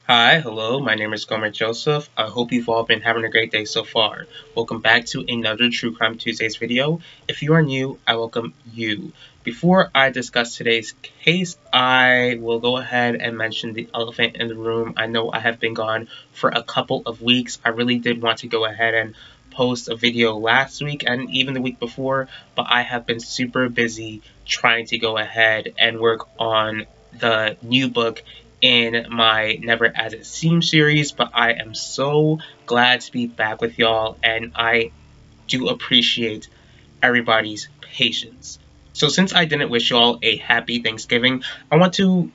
Hi, hello, my name is Gomer Joseph. I hope you've all been having a great day so far. Welcome back to another True Crime Tuesdays video. If you are new, I welcome you. Before I discuss today's case, I will go ahead and mention the elephant in the room. I know I have been gone for a couple of weeks. I really did want to go ahead and post a video last week and even the week before, but I have been super busy trying to go ahead and work on the new book in my Never As It Seems series, but I am so glad to be back with y'all, and I do appreciate everybody's patience. So since I didn't wish y'all a happy Thanksgiving, I want to,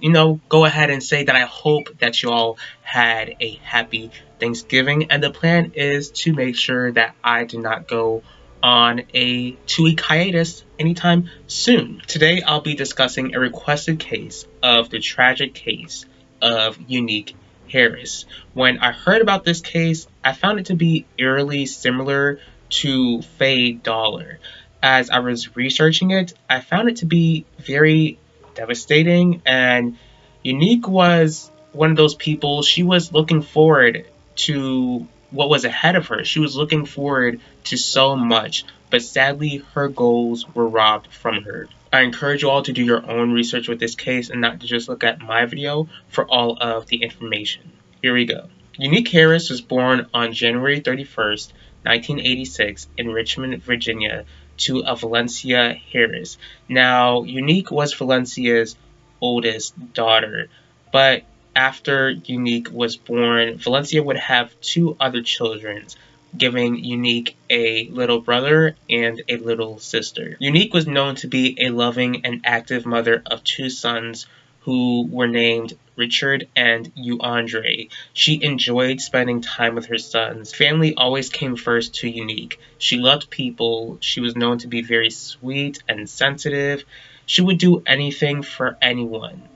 go ahead and say that I hope that y'all had a happy Thanksgiving, and the plan is to make sure that I do not go on a 2-week hiatus anytime soon. Today I'll be discussing a requested case of the tragic case of Unique Harris. When I heard about this case, I found it to be eerily similar to Faye Dollar. As I was researching it, I found it to be very devastating, and Unique was one of those people. She was looking forward to what was ahead of her. She was looking forward to so much, but sadly her goals were robbed from her. I encourage you all to do your own research with this case and not to just look at my video for all of the information. Here we go. Unique Harris was born on January 31st, 1986 in Richmond, Virginia, to a Valencia Harris. Now, Unique was Valencia's oldest daughter, but after Unique was born, Valencia would have two other children, giving Unique a little brother and a little sister. Unique was known to be a loving and active mother of two sons who were named Richard and Andre. She enjoyed spending time with her sons. Family always came first to Unique. She loved people. She was known to be very sweet and sensitive. She would do anything for anyone.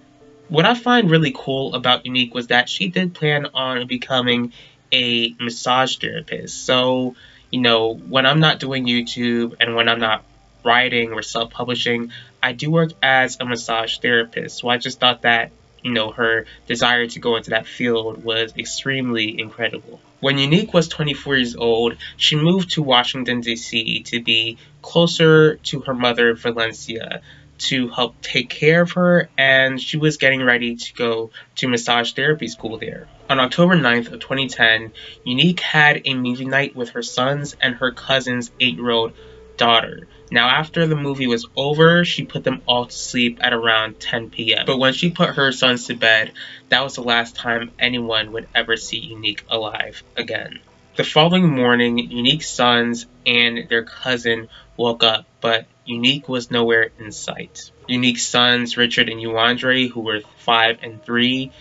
What I find really cool about Unique was that she did plan on becoming a massage therapist. So, when I'm not doing YouTube and when I'm not writing or self-publishing, I do work as a massage therapist. So I just thought that, her desire to go into that field was extremely incredible. When Unique was 24 years old, she moved to Washington, D.C. to be closer to her mother, Valencia, to help take care of her, and she was getting ready to go to massage therapy school there. On October 9th of 2010, Unique had a movie night with her sons and her cousin's 8-year-old daughter. Now, after the movie was over, she put them all to sleep at around 10 p.m. But when she put her sons to bed, that was the last time anyone would ever see Unique alive again. The following morning, Unique's sons and their cousin woke up, but Unique was nowhere in sight. Unique's sons, Richard and Andre, who were 5 and 3,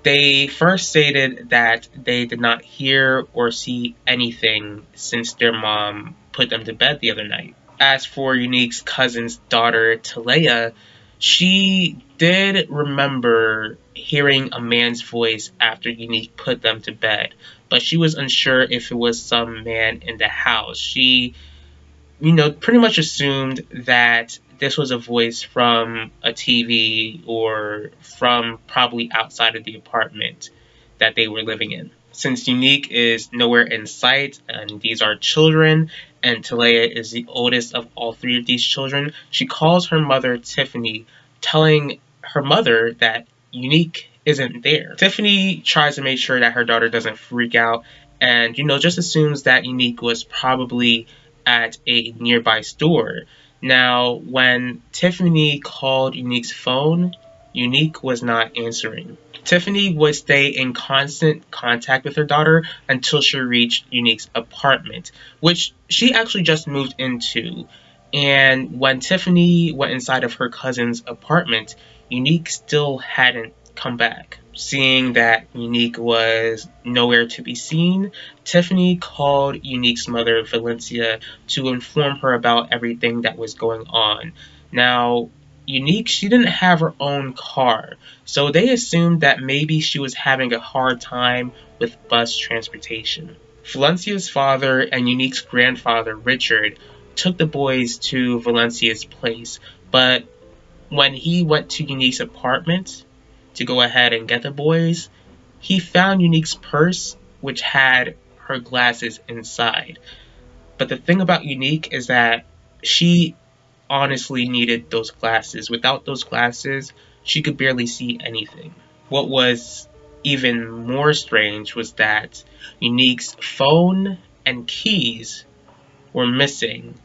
they first stated that they did not hear or see anything since their mom put them to bed the other night. As for Unique's cousin's daughter, Talea, she did remember hearing a man's voice after Unique put them to bed, but she was unsure if it was some man in the house. She, pretty much assumed that this was a voice from a TV or from probably outside of the apartment that they were living in. Since Unique is nowhere in sight and these are children, and Talea is the oldest of all 3 of these children, she calls her mother, Tiffany, telling her mother that Unique isn't there. Tiffany tries to make sure that her daughter doesn't freak out and, just assumes that Unique was probably at a nearby store. Now, when Tiffany called Unique's phone, Unique was not answering. Tiffany would stay in constant contact with her daughter until she reached Unique's apartment, which she actually just moved into. And when Tiffany went inside of her cousin's apartment, Unique still hadn't come back. Seeing that Unique was nowhere to be seen, Tiffany called Unique's mother, Valencia, to inform her about everything that was going on. Now, Unique, she didn't have her own car, so they assumed that maybe she was having a hard time with bus transportation. Valencia's father and Unique's grandfather, Richard, took the boys to Valencia's place, but when he went to Unique's apartment to go ahead and get the boys, he found Unique's purse, which had her glasses inside. But the thing about Unique is that she honestly needed those glasses. Without those glasses, she could barely see anything. What was even more strange was that Unique's phone and keys were missing.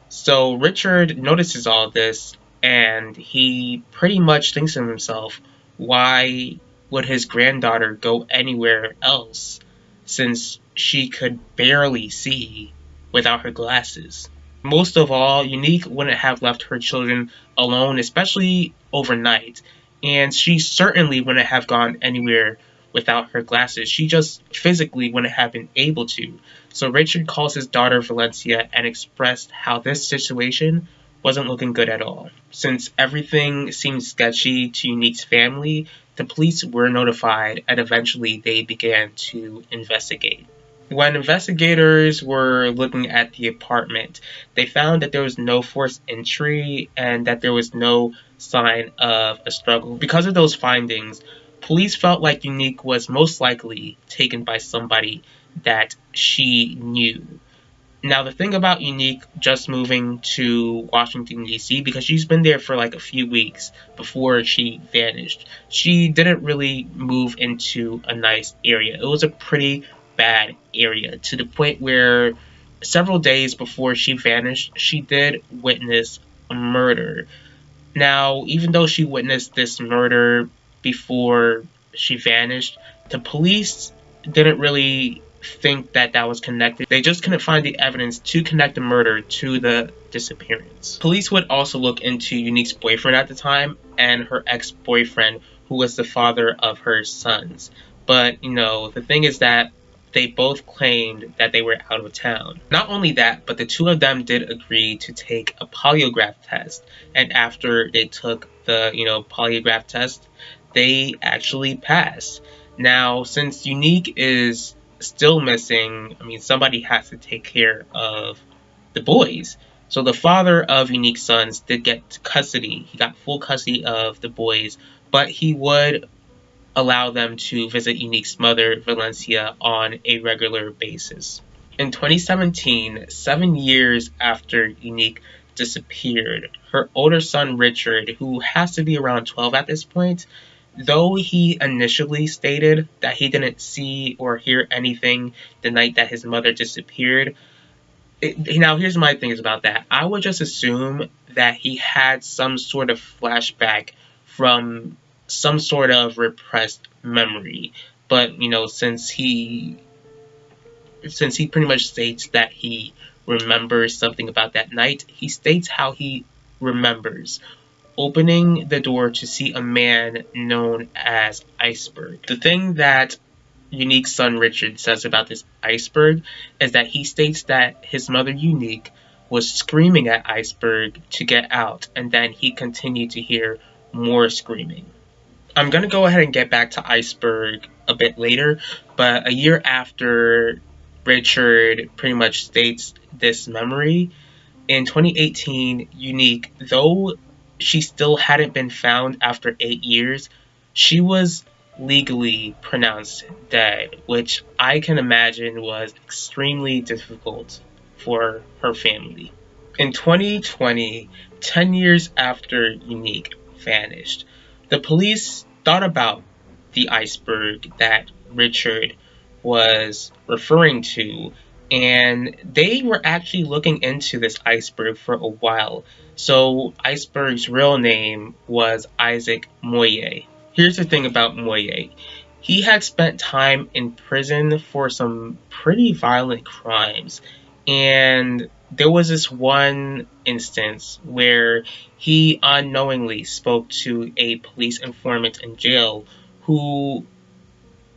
So Richard notices all this and he pretty much thinks to himself, why would his granddaughter go anywhere else since she could barely see without her glasses? Most of all, Unique wouldn't have left her children alone, especially overnight, and she certainly wouldn't have gone anywhere without her glasses. She just physically wouldn't have been able to. So Richard calls his daughter Valencia and expressed how this situation wasn't looking good at all. Since everything seemed sketchy to Unique's family, the police were notified and eventually they began to investigate. When investigators were looking at the apartment, they found that there was no forced entry and that there was no sign of a struggle. Because of those findings, police felt like Unique was most likely taken by somebody that she knew. Now, the thing about Unique just moving to Washington, D.C., because she's been there for like a few weeks before she vanished, she didn't really move into a nice area. It was a pretty bad area to the point where several days before she vanished, she did witness a murder. Now, even though she witnessed this murder before she vanished, the police didn't really think that that was connected. They just couldn't find the evidence to connect the murder to the disappearance. Police would also look into Unique's boyfriend at the time and her ex-boyfriend, who was the father of her sons. But, the thing is that they both claimed that they were out of town. Not only that, but the two of them did agree to take a polygraph test. And after they took the, polygraph test, they actually passed. Now, since Unique is still missing, somebody has to take care of the boys. So the father of Unique's sons did get custody. He got full custody of the boys, but he would allow them to visit Unique's mother, Valencia, on a regular basis. In 2017, 7 years after Unique disappeared, her older son Richard, who has to be around 12 at this point, though he initially stated that he didn't see or hear anything the night that his mother disappeared, now here's my things about that. I would just assume that he had some sort of flashback from some sort of repressed memory. But, since he pretty much states that he remembers something about that night, he states how he remembers opening the door to see a man known as Iceberg. The thing that Unique's son Richard says about this Iceberg is that he states that his mother Unique was screaming at Iceberg to get out, and then he continued to hear more screaming. I'm going to go ahead and get back to Iceberg a bit later, but a year after Richard pretty much states this memory, in 2018, Unique, though she still hadn't been found after 8 years, she was legally pronounced dead, which I can imagine was extremely difficult for her family. In 2020, 10 years after Unique vanished, the police thought about the iceberg that Richard was referring to, and they were actually looking into this iceberg for a while. So Iceberg's real name was Isaac Moye. Here's the thing about Moye. He had spent time in prison for some pretty violent crimes, and there was this one instance where he unknowingly spoke to a police informant in jail who,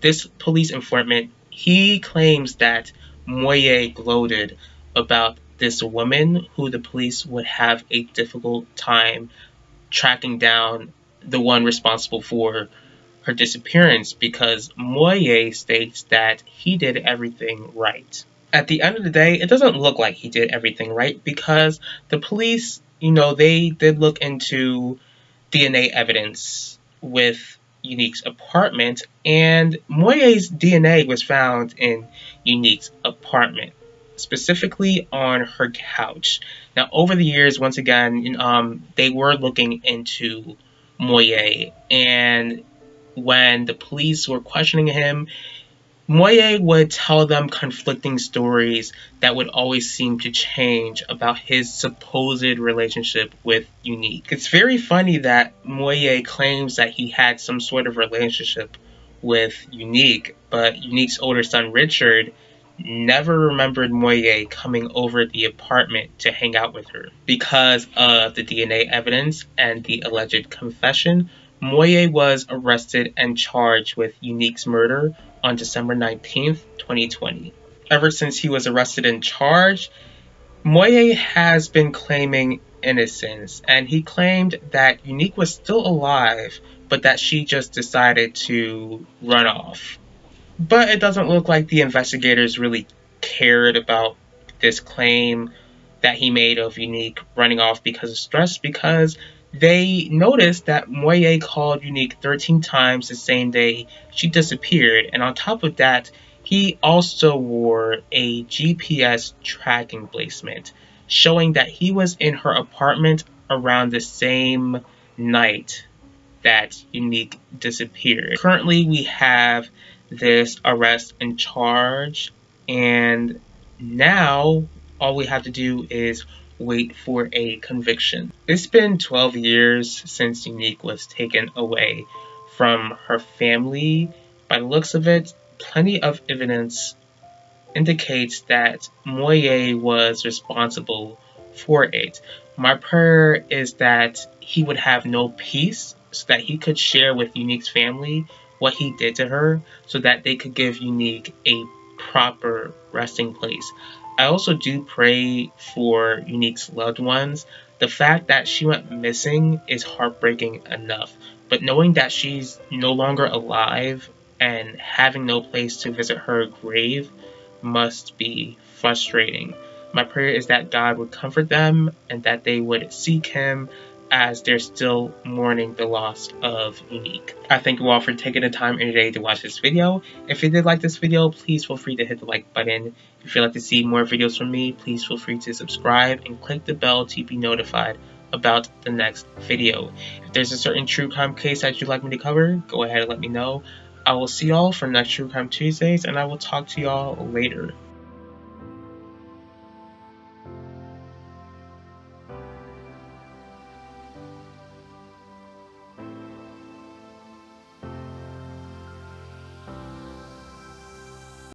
this police informant, he claims that Moye gloated about this woman who the police would have a difficult time tracking down, the one responsible for her disappearance, because Moye states that he did everything right. At the end of the day, it doesn't look like he did everything right, because the police, they did look into DNA evidence with Unique's apartment, and Moye's DNA was found in Unique's apartment, specifically on her couch. Now, over the years, once again, they were looking into Moye, and when the police were questioning him, Moye would tell them conflicting stories that would always seem to change about his supposed relationship with Unique. It's very funny that Moye claims that he had some sort of relationship with Unique, but Unique's older son Richard never remembered Moye coming over the apartment to hang out with her. Because of the DNA evidence and the alleged confession, Moye was arrested and charged with Unique's murder on December 19th, 2020. Ever since he was arrested and charged, Moye has been claiming innocence, and he claimed that Unique was still alive, but that she just decided to run off. But it doesn't look like the investigators really cared about this claim that he made of Unique running off because of stress, because they noticed that Moye called Unique 13 times the same day she disappeared, and on top of that, he also wore a GPS tracking placement, showing that he was in her apartment around the same night that Unique disappeared. Currently, we have this arrest and charge, and now all we have to do is wait for a conviction. It's been 12 years since Unique was taken away from her family. By the looks of it, plenty of evidence indicates that Moye was responsible for it. My prayer is that he would have no peace so that he could share with Unique's family what he did to her so that they could give Unique a proper resting place. I also do pray for Unique's loved ones. The fact that she went missing is heartbreaking enough, but knowing that she's no longer alive and having no place to visit her grave must be frustrating. My prayer is that God would comfort them and that they would seek Him as they're still mourning the loss of Unique. I thank you all for taking the time in your day to watch this video. If you did like this video, please feel free to hit the like button. If you'd like to see more videos from me, please feel free to subscribe and click the bell to be notified about the next video. If there's a certain true crime case that you'd like me to cover, go ahead and let me know. I will see y'all for next True Crime Tuesdays, and I will talk to y'all later.